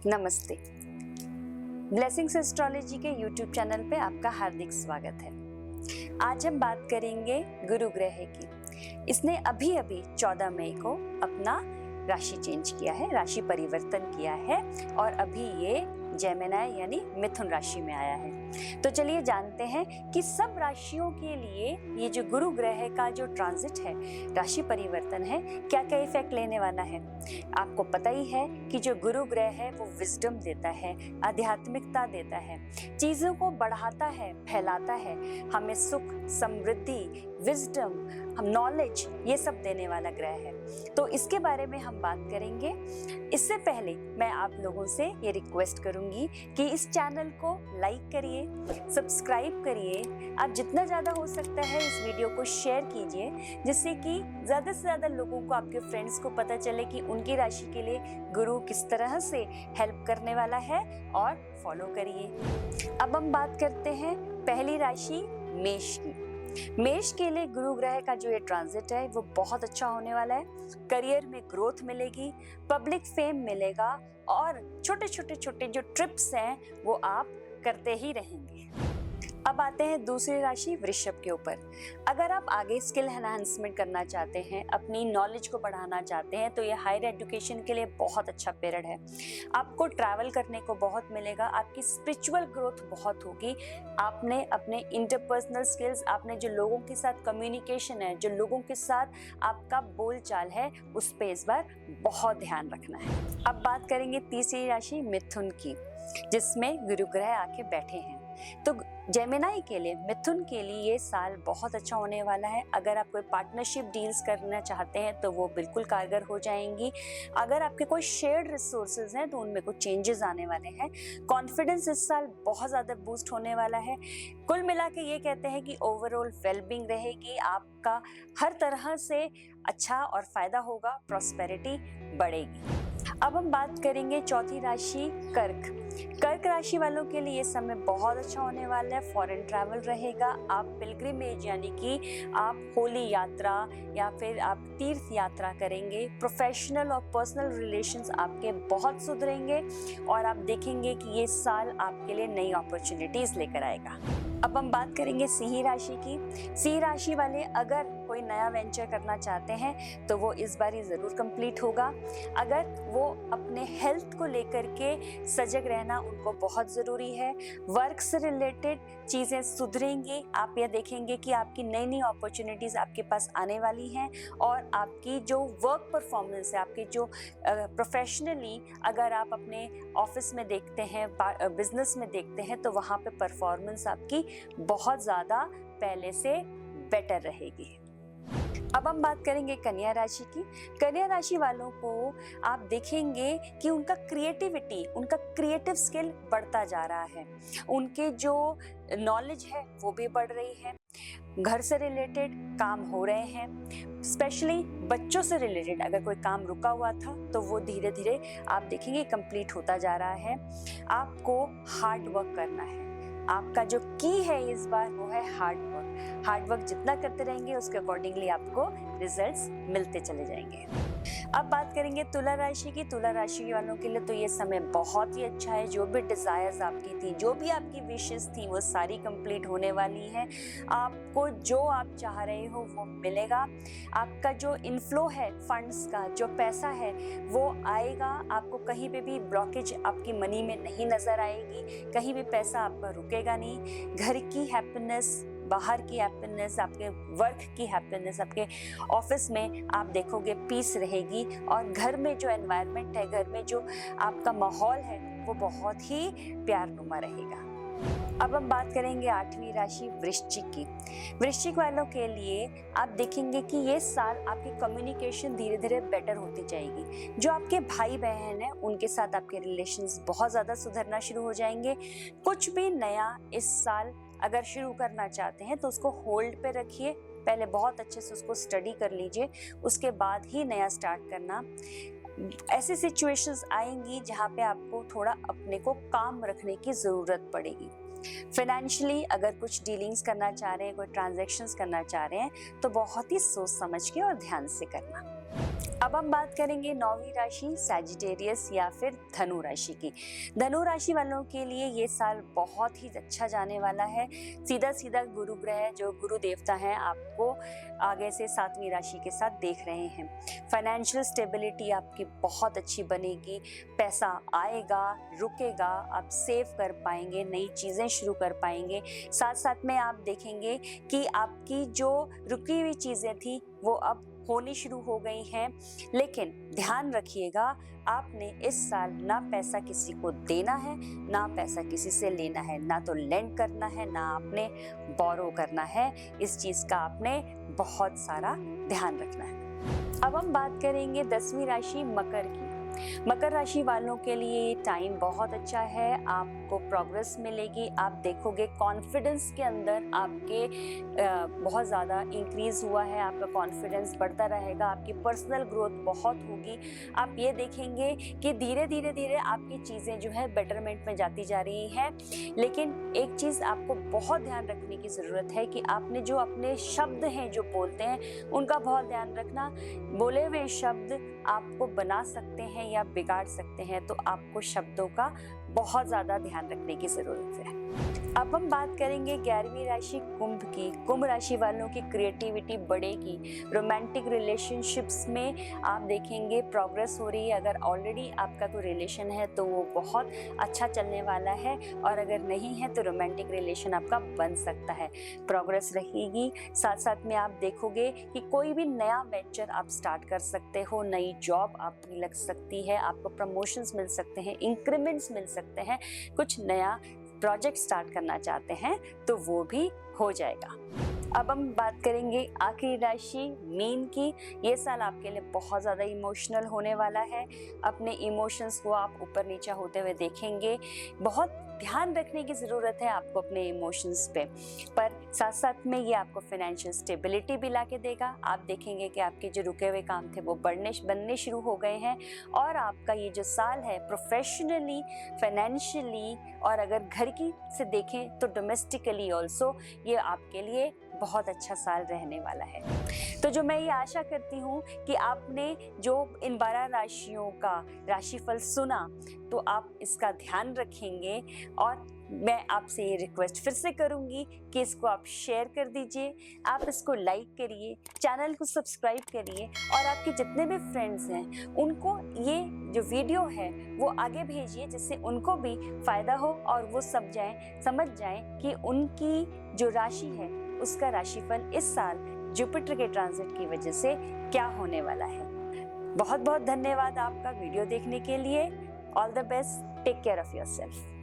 नमस्ते। Blessings astrology के YouTube channel पे आपका हार्दिक स्वागत है। आज हम बात करेंगे गुरु ग्रह की। इसने अभी 14 मई को अपना राशि चेंज किया है, राशि परिवर्तन किया है और अभी ये जेमिनी यानी मिथुन राशि में आया है। तो चलिए जानते हैं कि सब राशियों के लिए ये जो गुरु ग्रह का जो ट्रांजिट है, राशि परिवर्तन है, क्या क्या इफेक्ट लेने वाला है। आपको पता ही है कि जो गुरु ग्रह है वो विजडम देता है, आध्यात्मिकता देता है, चीजों को बढ़ाता है, फैलाता है, हमें सुख, समृद्धि, विजडम, नॉलेज, ये सब देने वाला ग्रह है। तो इसके बारे में हम बात करेंगे। इससे पहले मैं आप लोगों से ये रिक्वेस्ट करूंगी कि इस चैनल को लाइक करिए, सब्सक्राइब करिए, आप जितना ज़्यादा हो सकता है इस वीडियो को शेयर कीजिए, जिससे कि ज़्यादा से ज़्यादा लोगों को, आपके फ्रेंड्स को पता चले कि उनकी राशि के लिए गुरु किस तरह से हेल्प करने वाला है और फॉलो करिए। अब हम बात करते हैं पहली राशि मेष की। मेष के लिए गुरु ग्रह का जो ये ट्रांजिट है वो बहुत अच्छा होने वाला है। करियर में ग्रोथ मिलेगी, पब्लिक फेम मिलेगा और छोटे छोटे जो ट्रिप्स हैं वो आप करते ही रहेंगे। अब आते हैं दूसरी राशि वृषभ के ऊपर। अगर आप आगे स्किल एनहांसमेंट करना चाहते हैं, अपनी नॉलेज को बढ़ाना चाहते हैं, तो ये हायर एजुकेशन के लिए बहुत अच्छा पीरियड है। आपको ट्रैवल करने को बहुत मिलेगा, आपकी स्पिरिचुअल ग्रोथ बहुत होगी। आपने अपने इंटरपर्सनल स्किल्स, आपने जो लोगों के साथ कम्युनिकेशन है, जो लोगों के साथ आपका बोलचाल है, उस पर इस बार बहुत ध्यान रखना है। अब बात करेंगे तीसरी राशि मिथुन की, जिसमें गुरु ग्रह आके बैठे हैं। तो जेमिनी के लिए, मिथुन के लिए ये साल बहुत अच्छा होने वाला है। अगर आप कोई पार्टनरशिप डील्स करना चाहते हैं तो वो बिल्कुल कारगर हो जाएंगी। अगर आपके कोई शेयर्ड रिसोर्सेज हैं तो उनमें कुछ चेंजेस आने वाले हैं। कॉन्फिडेंस इस साल बहुत ज़्यादा बूस्ट होने वाला है। कुल मिला के ये कहते हैं कि ओवरऑल वेलबींग रहेगी, आपका हर तरह से अच्छा और फायदा होगा, प्रॉस्पेरिटी बढ़ेगी। अब हम बात करेंगे चौथी राशि कर्क। कर्क राशि वालों के लिए ये समय बहुत अच्छा होने वाला है। फॉरेन ट्रैवल रहेगा, आप पिलग्रिमेज यानी कि आप होली यात्रा या फिर आप तीर्थ यात्रा करेंगे। प्रोफेशनल और पर्सनल रिलेशंस आपके बहुत सुधरेंगे और आप देखेंगे कि ये साल आपके लिए नई अपॉर्चुनिटीज लेकर आएगा। अब हम बात करेंगे सिंह राशि की। सिंह राशि वाले अगर कोई नया वेंचर करना चाहते हैं तो वो इस बार ही ज़रूर कंप्लीट होगा। अगर वो अपने हेल्थ को लेकर के सजग रहना उनको बहुत ज़रूरी है। वर्क से रिलेटेड चीज़ें सुधरेंगी। आप यह देखेंगे कि आपकी नई नई अपॉर्चुनिटीज़ आपके पास आने वाली हैं और आपकी जो वर्क परफॉर्मेंस है, आपकी जो प्रोफेशनली अगर आप अपने ऑफिस में देखते हैं, बिजनेस में देखते हैं, तो वहाँ पे परफॉर्मेंस आपकी बहुत ज़्यादा पहले से बेटर रहेगी। अब हम बात करेंगे कन्या राशि की। कन्या राशि वालों को आप देखेंगे कि उनका क्रिएटिविटी, उनका क्रिएटिव स्किल बढ़ता जा रहा है। उनके जो नॉलेज है वो भी बढ़ रही है। घर से रिलेटेड काम हो रहे हैं, स्पेशली बच्चों से रिलेटेड अगर कोई काम रुका हुआ था तो वो धीरे धीरे आप देखेंगे कंप्लीट होता जा रहा है। आपको हार्ड वर्क करना है। आपका जो की है इस बार वो है हार्ड वर्क। हार्ड वर्क जितना करते रहेंगे उसके अकॉर्डिंगली आपको रिजल्ट्स मिलते चले जाएंगे। अब बात करेंगे तुला राशि की। तुला राशि वालों के लिए तो ये समय बहुत ही अच्छा है। जो भी डिजायर्स आपकी थी, जो भी आपकी विशेस थी, वो सारी कंप्लीट होने वाली हैं। आपको जो आप चाह रहे हो वो मिलेगा। आपका जो इनफ्लो है फंड्स का, जो पैसा है वो आएगा। आपको कहीं पे भी ब्लॉकेज आपकी मनी में नहीं नजर आएगी, कहीं भी पैसा आपका रुकेगा नहीं। घर की हैप्पीनेस, बाहर की हैप्पीनेस, आपके वर्क की हैप्पीनेस, आपके ऑफिस में आप देखोगे पीस रहेगी और घर में जो एनवायरनमेंट है, घर में जो आपका माहौल है वो बहुत ही प्यारनुमा रहेगा। अब हम बात करेंगे आठवीं राशि वृश्चिक की। वृश्चिक वालों के लिए आप देखेंगे कि ये साल आपकी कम्युनिकेशन धीरे धीरे बेटर होती जाएगी। जो आपके भाई बहन हैं उनके साथ आपके रिलेशंस बहुत ज़्यादा सुधरना शुरू हो जाएंगे। कुछ भी नया इस साल अगर शुरू करना चाहते हैं तो उसको होल्ड पे रखिए, पहले बहुत अच्छे से उसको स्टडी कर लीजिए, उसके बाद ही नया स्टार्ट करना। ऐसी सिचुएशंस आएंगी जहाँ पे आपको थोड़ा अपने को काम रखने की ज़रूरत पड़ेगी। फाइनेंशियली अगर कुछ डीलिंग्स करना चाह रहे हैं, कोई ट्रांजैक्शंस करना चाह रहे हैं तो बहुत ही सोच समझ के और ध्यान से करना। अब हम बात करेंगे 9वीं राशि सैजिटेरियस या फिर धनु राशि की। धनु राशि वालों के लिए ये साल बहुत ही अच्छा जाने वाला है। सीधा सीधा गुरु ग्रह जो गुरु देवता हैं आपको आगे से 7वीं राशि के साथ देख रहे हैं। फाइनेंशियल स्टेबिलिटी आपकी बहुत अच्छी बनेगी, पैसा आएगा, रुकेगा, आप सेव कर पाएंगे, नई चीज़ें शुरू कर पाएंगे। साथ साथ में आप देखेंगे कि आपकी जो रुकी हुई चीज़ें थी वो अब होनी शुरू हो गई हैं। लेकिन ध्यान रखिएगा, आपने इस साल ना पैसा किसी को देना है, ना पैसा किसी से लेना है, ना तो लेंड करना है, ना आपने बोरो करना है। इस चीज़ का आपने बहुत सारा ध्यान रखना है। अब हम बात करेंगे 10वीं राशि मकर की। मकर राशि वालों के लिए ये टाइम बहुत अच्छा है, आपको प्रोग्रेस मिलेगी। आप देखोगे कॉन्फिडेंस के अंदर आपके बहुत ज़्यादा इंक्रीज हुआ है, आपका कॉन्फिडेंस बढ़ता रहेगा, आपकी पर्सनल ग्रोथ बहुत होगी। आप ये देखेंगे कि धीरे धीरे आपकी चीज़ें जो है बेटरमेंट में जाती जा रही हैं। लेकिन एक चीज़ आपको बहुत ध्यान रखने की ज़रूरत है कि आपने जो अपने शब्द हैं जो बोलते हैं उनका बहुत ध्यान रखना। बोले हुए शब्द आपको बना सकते हैं या बिगाड़ सकते हैं, तो आपको शब्दों का बहुत ज़्यादा ध्यान रखने की ज़रूरत है। अब हम बात करेंगे 11वीं राशि कुंभ की। कुंभ राशि वालों की क्रिएटिविटी बढ़ेगी, रोमांटिक रिलेशनशिप्स में आप देखेंगे प्रोग्रेस हो रही है। अगर ऑलरेडी आपका कोई रिलेशन है तो वो बहुत अच्छा चलने वाला है, और अगर नहीं है तो रोमांटिक रिलेशन आपका बन सकता है, प्रोग्रेस रहेगी। साथ साथ में आप देखोगे कि कोई भी नया वेंचर आप स्टार्ट कर सकते हो, नई जॉब आपकी लग सकती है, आपको प्रमोशंस मिल सकते हैं, इंक्रीमेंट्स मिल सकते हैं, कुछ नया प्रोजेक्ट स्टार्ट करना चाहते हैं तो वो भी हो जाएगा। अब हम बात करेंगे आखिरी राशि मीन की। ये साल आपके लिए बहुत ज़्यादा इमोशनल होने वाला है। अपने इमोशंस को आप ऊपर नीचे होते हुए देखेंगे। बहुत ध्यान रखने की ज़रूरत है आपको अपने इमोशंस पे, पर साथ साथ में ये आपको फाइनेंशियल स्टेबिलिटी भी ला के देगा। आप देखेंगे कि आपके जो रुके हुए काम थे वो बनने शुरू हो गए हैं, और आपका ये जो साल है प्रोफेशनली, फाइनेंशियली, और अगर घर की से देखें तो डोमेस्टिकली ऑल्सो ये आपके लिए बहुत अच्छा साल रहने वाला है। तो जो मैं ये आशा करती हूँ कि आपने जो इन 12 राशियों का राशिफल सुना तो आप इसका ध्यान रखेंगे, और मैं आपसे ये रिक्वेस्ट फिर से करूँगी कि इसको आप शेयर कर दीजिए, आप इसको लाइक करिए, चैनल को सब्सक्राइब करिए, और आपके जितने भी फ्रेंड्स हैं उनको ये जो वीडियो है वो आगे भेजिए, जिससे उनको भी फ़ायदा हो और वो समझ जाएं कि उनकी जो राशि है उसका राशिफल इस साल जुपिटर के ट्रांजिट की वजह से क्या होने वाला है। बहुत बहुत धन्यवाद आपका वीडियो देखने के लिए। All the best, take care of yourself.